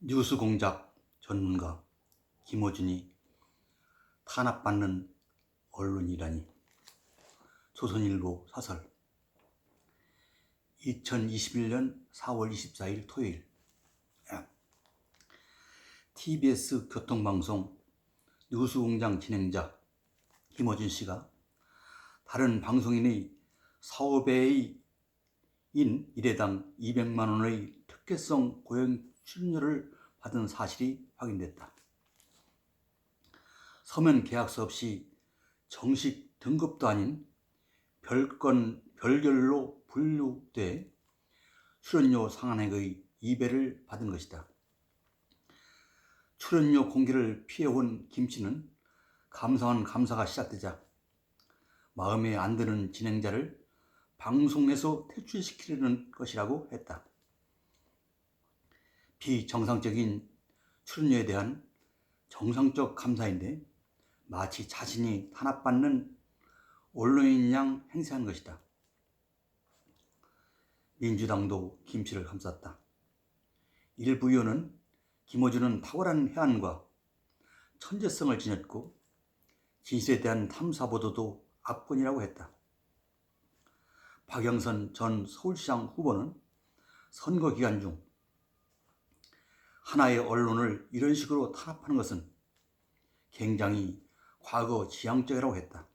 뉴스 공작 전문가 김어준이 탄압받는 언론이라니. 조선일보 사설. 2021년 4월 24일 토요일. TBS 교통방송 뉴스공장 진행자 김어준 씨가 다른 방송인의 사업의 인 1회당 200만 원의 특혜성 고용 출연료를 받은 사실이 확인됐다. 서면 계약서 없이 정식 등급도 아닌 별결로 분류돼 출연료 상한액의 2배를 받은 것이다. 출연료 공개를 피해온 김 씨는 감사원 감사가 시작되자 마음에 안 드는 진행자를 방송에서 퇴출시키려는 것이라고 했다. 비정상적인 출연료에 대한 정상적 감사인데 마치 자신이 탄압받는 언론인 양 행세한 것이다. 민주당도 김 씨를 감쌌다. 일부 의원은 김어준은 탁월한 해안과 천재성을 지녔고 진실에 대한 탐사 보도도 압권이라고 했다. 박영선 전 서울시장 후보는 선거 기간 중 하나의 언론을 이런 식으로 탄압하는 것은 굉장히 과거 지향적이라고 했다.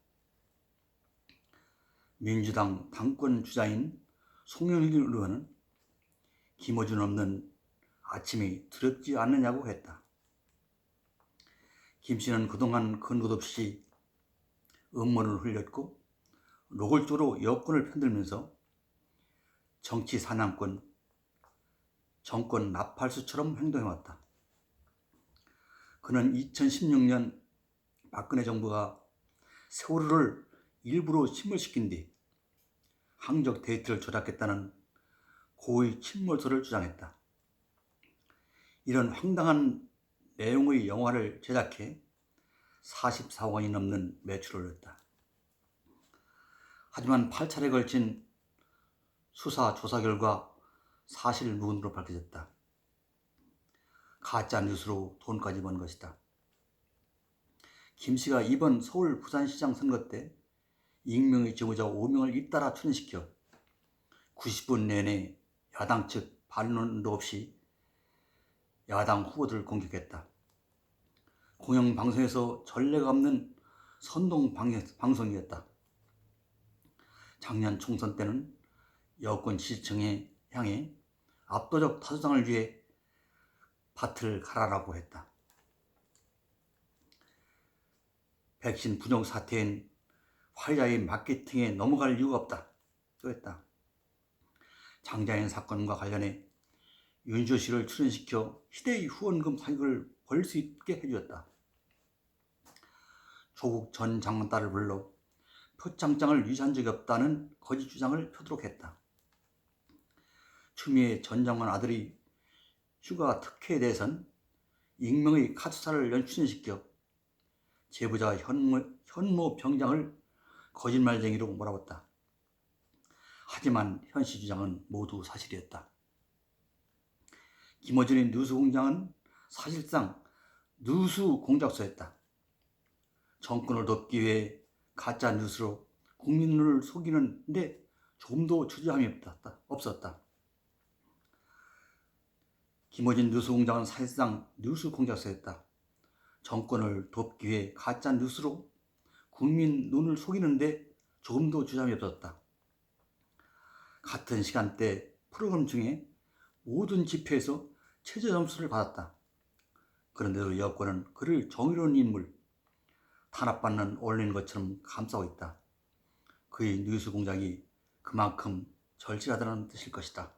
민주당 당권 주자인 송영길 의원은 김어준 없는 아침이 두렵지 않느냐고 했다. 김 씨는 그동안 근거 없이 음모를 흘렸고 노골적으로 여권을 편들면서 정치 사냥꾼, 정권 나팔수처럼 행동해왔다. 그는 2016년 박근혜 정부가 세월호를 일부러 침몰시킨 뒤 항적 데이터를 조작했다는 고의 침몰설을 주장했다. 이런 황당한 내용의 영화를 제작해 44억 원이 넘는 매출을 올렸다. 하지만 8차례 걸친 수사 조사 결과 사실 무근으로 밝혀졌다. 가짜 뉴스로 돈까지 번 것이다. 김 씨가 이번 서울 부산시장 선거 때 익명의 제보자 5명을 잇따라 출연시켜 90분 내내 야당 측 반론도 없이 야당 후보들을 공격했다. 공영방송에서 전례가 없는 선동 방송이었다. 작년 총선 때는 여권 지지층에 향해 압도적 타소장을 위해 밭을 갈아라고 했다. 백신 부정 사태엔 화이자의 마케팅에 넘어갈 이유가 없다. 또 했다. 장자연 사건과 관련해 윤주호 씨를 출연시켜 희대의 후원금 사익을 벌 수 있게 해주었다. 조국 전 장관 딸을 불러 표창장을 유지한 적이 없다는 거짓 주장을 펴도록 했다. 추미애 전 장관 아들이 휴가 특혜에 대해선 익명의 카투사를 연출시켜 제보자 현모 병장을 거짓말쟁이로 몰아봤다. 하지만 현 씨 주장은 모두 사실이었다. 김어준의 뉴스공장은 사실상 뉴스 공작소였다. 정권을 덮기 위해 가짜 뉴스로 국민을 속이는데 조금도 주저함이 없었다. 김어준 뉴스공장은 사실상 뉴스 공작소였다. 정권을 덮기 위해 가짜 뉴스로 국민 눈을 속이는데 조금도 주저함이 없었다. 같은 시간대 프로그램 중에 모든 지표에서 최저 점수를 받았다. 그런데도 여권은 그를 정의로운 인물, 탄압받는 언론인 것처럼 감싸고 있다. 그의 뉴스 공작이 그만큼 절실하다는 뜻일 것이다.